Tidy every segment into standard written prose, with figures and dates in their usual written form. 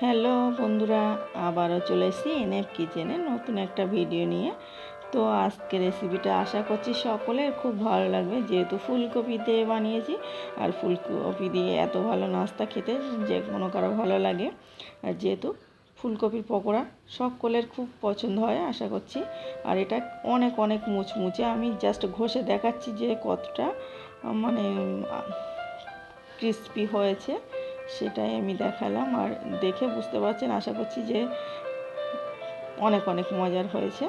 Hello বন্ধুরা, আবারও চলে এসেছি এনএফ কিচেনে নতুন একটা ভিডিও নিয়ে। তো আজকে রেসিপিটা আশা করছি সকলের খুব ভালো লাগবে, যেহেতু ফুলকপি দিয়ে বানিয়েছি। আর ফুলকপি দিয়ে এত ভালো নাস্তা খেতে যে কোনো কারো ভালো লাগে। আর যেহেতু ফুলকপির পকোড়া সকলের খুব পছন্দ হয় আশা করছি। আর এটা অনেক অনেক মুচমুচে, আমি জাস্ট ঘষে দেখাচ্ছি যে কতটা মানে ক্রিস্পি হয়েছে, সেটাই আমি দেখালাম। আর দেখে বুঝতে পারছেন আশা করছি যে অনেক অনেক মজার হয়েছে।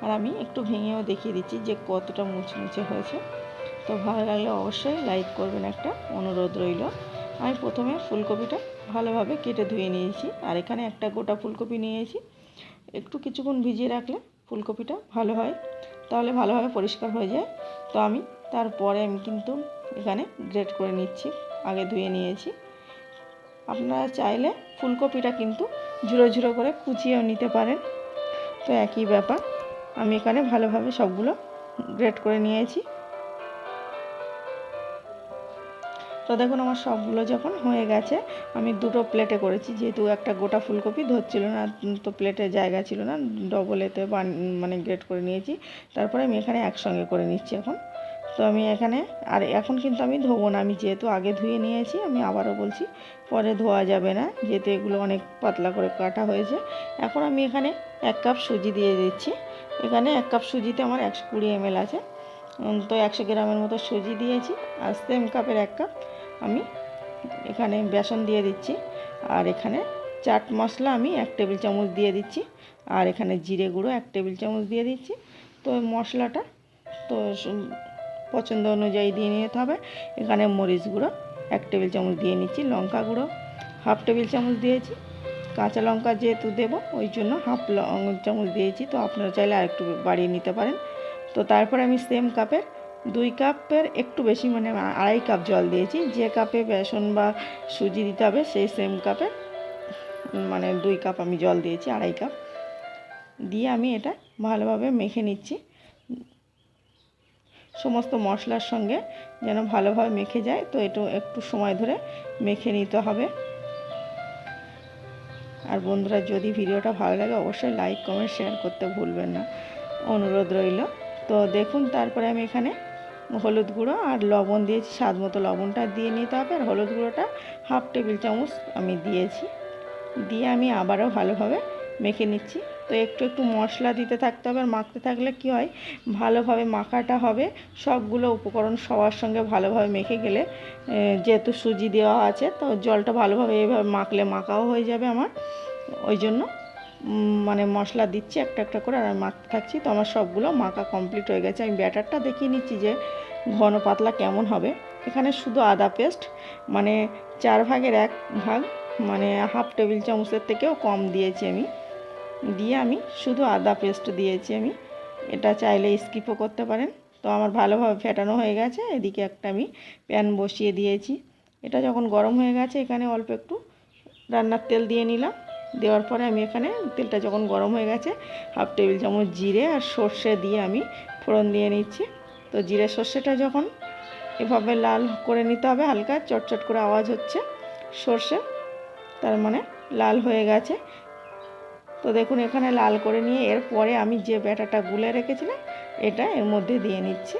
আর আমি একটু ভেঙেও দেখিয়ে দিচ্ছি যে কতটা মুচমুচে হয়েছে। তো ভালো লাগলে অবশ্যই লাইক করবেন, একটা অনুরোধ রইল। আমি প্রথমে ফুলকপিটা ভালোভাবে কেটে ধুয়ে নিয়েছি। আর এখানে একটা গোটা ফুলকপি নিয়েছি। একটু কিছুক্ষণ ভিজিয়ে রাখলে ফুলকপিটা ভালো হয়, তাহলে ভালোভাবে পরিষ্কার হয়ে যায়। তো তারপরে আমি কিন্তু এখানে গ্রেট করে নিচ্ছি। আগে ধুয়ে নিয়েছি। আপনারা চাইলে ফুলকপিটা কিন্তু ঝুড়ো ঝুড়ো করে কুচিয়েও নিতে পারেন। তো একই ব্যাপার, আমি এখানে ভালোভাবে সবগুলো গ্রেট করে নিয়েছি। তো দেখুন আমার সবগুলো যখন হয়ে গেছে, আমি দুটো প্লেটে করেছি, যেহেতু একটা গোটা ফুলকপি ধরছিল না, তো প্লেটে জায়গা ছিল না, ডবল এতে মানে গ্রেট করে নিয়েছি। তারপরে আমি এখানে একসঙ্গে করে নিচ্ছি এখন। তো আমি এখানে এখন কিন্তু আমি ধোবো না, আমি যেহেতু আগে ধুয়ে নিয়েছি। আমি আবারও বলছি, পরে ধোয়া যাবে না, যেহেতু এগুলো অনেক পাতলা করে কাটা হয়েছে। এখন আমি এখানে 1 কাপ সুজি দিয়ে দিচ্ছি। এখানে 1 কাপ সুজিতে আমার 120 ml আছে। তো 100 গ্রামের মতো সুজি দিয়েছি। আর সেম কাপের 1 কাপ আমি এখানে বেসন দিয়ে দিচ্ছি। আর এখানে চাট মশলা আমি 1 টেবিল চামচ দিয়ে দিচ্ছি। আর এখানে জিরে গুঁড়ো 1 টেবিল চামচ দিয়ে দিচ্ছি। তো মশলাটা তো পছন্দ অনুযায়ী দিয়ে নিতে হবে। এখানে মরিচ গুঁড়ো 1 টেবিল চামচ দিয়ে নিচ্ছি। লঙ্কা গুঁড়ো 1/2 টেবিল চামচ দিয়েছি। কাঁচা লঙ্কা যেহেতু দেবো ওই জন্য 1/2 চামচ দিয়েছি। তো আপনারা চাইলে আর একটু বাড়িয়ে নিতে পারেন। তো তারপরে আমি সেম কাপের 2 কাপের একটু বেশি, মানে 2.5 কাপ জল দিয়েছি। যে কাপে বেসন বা সুজি দিতে হবে সেই সেম কাপে মানে 2 কাপ আমি জল দিয়েছি, 2.5 কাপ দিয়ে আমি এটা ভালোভাবে মেখে নিচ্ছি। সমস্ত মশলার সঙ্গে যেন ভালোভাবে মেখে যায়, তো একটু সময় ধরে মেখে নিতে হবে। আর বন্ধুরা, যদি ভিডিওটা ভালো লাগে অবশ্যই লাইক কমেন্ট শেয়ার করতে ভুলবেন না, অনুরোধ রইল। তো দেখুন তারপরে আমি এখানে হলুদ গুঁড়ো আর লবণ দিয়েছি, স্বাদ মতো লবণটা দিয়ে নিতে হবে। আর হলুদ গুঁড়োটা 1/2 টেবিল চামচ আমি দিয়েছি। দিয়ে আমি আবারও ভালোভাবে মেখে নিচ্ছি। তো একটু একটু মশলা দিতে থাকতে হবে। আর মাখতে থাকলে কি হয়, ভালোভাবে মাখাটা হবে, সবগুলো উপকরণ সবার সঙ্গে ভালোভাবে মেখে গেলে, যেহেতু সুজি দেওয়া আছে তো জলটা ভালোভাবে এইভাবে মাখলে মাখাও হয়ে যাবে আমার। ওই জন্য মানে মশলা দিচ্ছি একটা একটা করে, আর আমি মাখতে থাকছি। তো আমার সবগুলো মাখা কমপ্লিট হয়ে গেছে। আমি ব্যাটারটা দেখিয়ে নিচ্ছি যে ঘন পাতলা কেমন হবে। এখানে শুধু আদা পেস্ট মানে 4 ভাগের 1 ভাগ, মানে 1/2 টেবিল চামচের থেকেও কম দিয়েছি আমি। দিয়ে আমি শুধু আদা পেস্ট দিয়েছি আমি। এটা চাইলে স্কিপও করতে পারেন। তো আমার ভালোভাবে ফেটানো হয়ে গেছে। এদিকে একটা আমি প্যান বসিয়ে দিয়েছি। এটা যখন গরম হয়ে গেছে, এখানে অল্প একটু রান্নার তেল দিয়ে নিলাম। দেওয়ার পরে আমি এখানে তেলটা যখন গরম হয়ে গেছে, 1/2 টেবিল চামচ জিরে আর সর্ষে দিয়ে আমি ফোড়ন দিয়ে নিচ্ছি। তো জিরে সর্ষেটা যখন এভাবে লাল করে নিতে হবে, হালকা চটচট করে আওয়াজ হচ্ছে সর্ষে, তার মানে লাল হয়ে গেছে। তো দেখুন এখানে লাল করে নিয়ে এরপরে আমি যে ব্যাটারটা গুলে রেখেছিলাম এটা এর মধ্যে দিয়ে নিচ্ছি।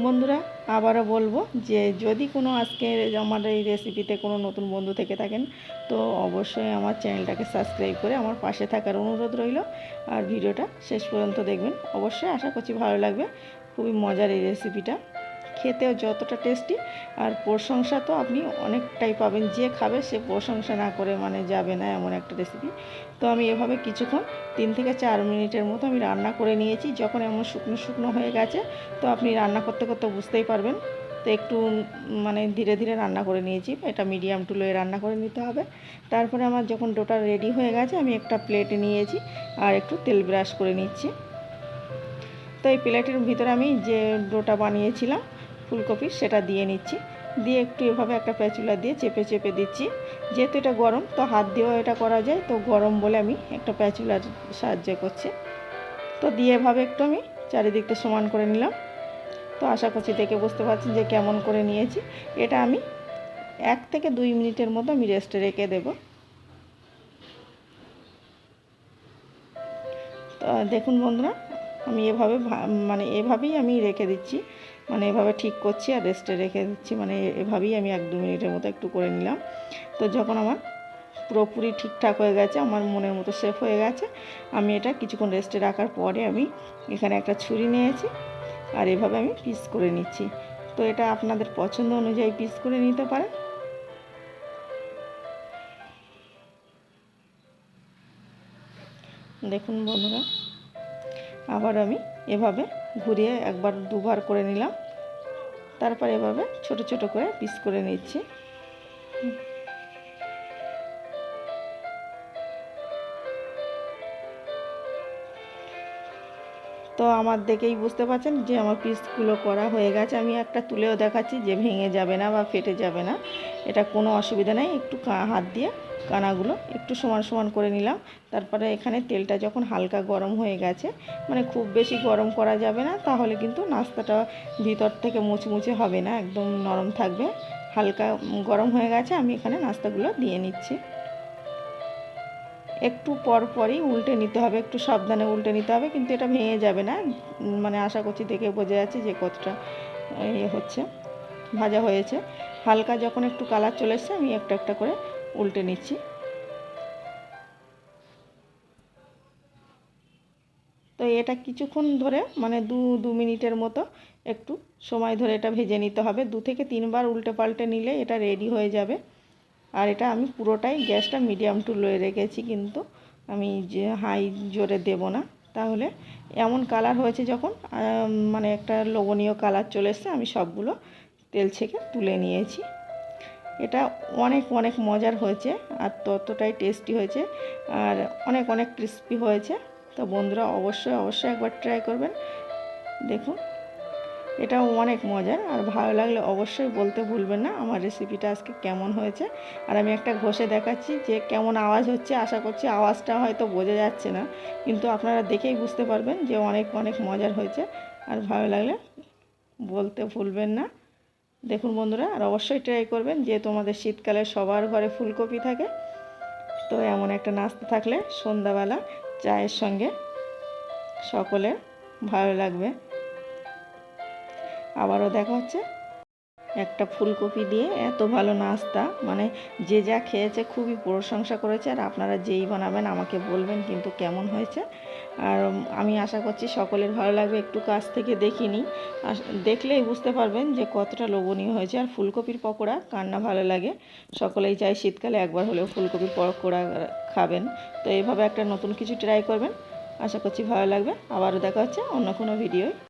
বন্ধুরা, আবারও বলবো যে যদি কোনো আজকে আমার এই রেসিপিতে কোনো নতুন বন্ধু থেকে থাকেন, তো অবশ্যই আমার চ্যানেলটাকে সাবস্ক্রাইব করে আমার পাশে থাকার অনুরোধ রইল। আর ভিডিওটা শেষ পর্যন্ত দেখবেন, অবশ্যই আশা করছি ভালো লাগবে। খুবই মজার এই রেসিপিটা, খেতেও যতটা টেস্টি। আর প্রশংসা তো আপনি অনেকটাই পাবেন, যে খাবে সে প্রশংসা না করে মানে যাবে না, এমন একটা রেসিপি। তো আমি এভাবে কিছুক্ষণ 3 থেকে 4 মিনিটের মতো আমি রান্না করে নিয়েছি। যখন এমন শুকনো শুকনো হয়ে গেছে, তো আপনি রান্না করতে করতে বুঝতেই পারবেন। তো একটু মানে ধীরে ধীরে রান্না করে নিয়েছি, এটা মিডিয়াম টু লোয়ে রান্না করে নিতে হবে। তারপরে আমার যখন ডোটা রেডি হয়ে গেছে, আমি একটা প্লেটে নিয়েছি আর একটু তেল ব্রাশ করে নিচ্ছি। তো এই প্লেটের ভিতরে আমি যে ডোটা বানিয়েছিলাম ফুলকপির, সেটা দিয়ে নিচ্ছি। দিয়ে একটু এভাবে একটা প্যাচুলা দিয়ে চেপে চেপে দিচ্ছি। যেহেতু এটা গরম, তো হাত দিয়েও এটা করা যায়, তো গরম বলে আমি একটা প্যাচুলার সাহায্য করছি। তো দিয়ে এভাবে একটু আমি চারিদিকটা সমান করে নিলাম। তো আশা করছি দেখে বুঝতে পারছেন যে কেমন করে নিয়েছি। এটা আমি 1 থেকে 2 মিনিটের মতো আমি রেস্টে রেখে দেব। তো দেখুন বন্ধুরা, আমি এভাবেই আমি রেখে দিচ্ছি, এভাবে ঠিক করছি আর রেস্টে রেখে দিচ্ছি, এভাবেই আমি 1-2 মিনিটের মতো একটু করে নিলাম। তো যখন আমার পুরোপুরি ঠিকঠাক হয়ে গেছে, আমার মনের মতো শেপ হয়ে গেছে, আমি এটা কিছুক্ষণ রেস্টে রাখার পরে আমি এখানে একটা ছুরি নিয়েছি আর এভাবে আমি পিস করে নিচ্ছি। তো এটা আপনাদের পছন্দ অনুযায়ী পিস করে নিতে পারেন। দেখুন বন্ধুরা, আবার আমি এভাবে ঘুরিয়ে 1-2বার করে নিলাম, তারপর এভাবে ছোট ছোট করে পিস করে নিচ্ছি। তো আমার দেখেই বুঝতে পারছেন যে আমার পিসগুলো করা হয়ে গেছে। আমি একটা তুলেও দেখাচ্ছি যে ভেঙে যাবে না বা ফেটে যাবে না, এটা কোনো অসুবিধা নেই। একটু হাত দিয়ে কানাগুলো একটু সমান সমান করে নিলাম। তারপরে এখানে তেলটা যখন হালকা গরম হয়ে গেছে, খুব বেশি গরম করা যাবে না, তাহলে কিন্তু নাস্তাটা ভিতর থেকে মুচমুচে হবে না, একদম নরম থাকবে। হালকা গরম হয়ে গেছে, আমি এখানে নাস্তাগুলো দিয়ে নিচ্ছি। একটু পরই উল্টে নিতে হবে, একটু সাবধানে উল্টে নিতে হবে, কিন্তু এটা ভেঙে যাবে না। আশা করছি দেখে বোঝা যাচ্ছে যে কতটা হচ্ছে, ভাজা হয়েছে। হালকা যখন একটু কালার চলে এসছে, আমি একটা একটা করে উল্টে নিচ্ছি। তো এটা কিছুক্ষণ ধরে দু মিনিটের মতো একটু সময় ধরে এটা ভেজে নিতে হবে। 2 থেকে 3বার উল্টে পাল্টে নিলে এটা রেডি হয়ে যাবে। আর এটা আমি পুরোটাই গ্যাসটা মিডিয়াম টু লোয়ে রেখেছি, কিন্তু আমি যে হাই জোরে দেব না, তাহলে এমন কালার হয়েছে যখন একটা লোভনীয় কালার চলে এসছে, আমি সবগুলো তেল ছেঁকে তুলে নিয়েছি। এটা অনেক অনেক মজার হয়েছে আর ততটাই টেস্টি হয়েছে আর অনেক অনেক ক্রিস্পি হয়েছে। তো বন্ধুরা অবশ্যই একবার ট্রাই করবেন। দেখুন, এটাও অনেক মজার, আর ভালো লাগলে অবশ্যই বলতে ভুলবেন না আমার রেসিপিটা আজকে কেমন হয়েছে। আর আমি একটা ঘষে দেখাচ্ছি যে কেমন আওয়াজ হচ্ছে। আশা করছি আওয়াজটা হয়তো বোঝা যাচ্ছে না, কিন্তু আপনারা দেখেই বুঝতে পারবেন যে অনেক অনেক মজার হয়েছে। আর ভালো লাগলে বলতে ভুলবেন না। দেখুন বন্ধুরা, আর অবশ্যই ট্রাই করবেন, যেহেতু আমাদের শীতকালে সবার ঘরে ফুলকপি থাকে। তো এমন একটা নাস্তা থাকলে সন্ধ্যাবেলা চায়ের সঙ্গে সকলের ভালো লাগবে। আবারও দেখা হচ্ছে একটা ফুলকপি দিয়ে এত ভালো নাস্তা, যে যা খেয়েছে খুবই প্রশংসা করেছে। আর আপনারা যেই বানাবেন আমাকে বলবেন কিন্তু কেমন হয়েছে। আর আমি আশা করছি সকলের ভালো লাগবে। একটু কাছ থেকে দেখিনি, দেখলেই বুঝতে পারবেন যে কতটা লোভনীয় হয়েছে। আর ফুলকপির পকোড়া কার না ভালো লাগে, সকলেই চাই শীতকালে একবার হলেও ফুলকপির পকোড়া খাবেন। তো এইভাবে একটা নতুন কিছু ট্রাই করবেন, আশা করছি ভালো লাগবে। আবারও দেখা হচ্ছে অন্য কোনো ভিডিওয়।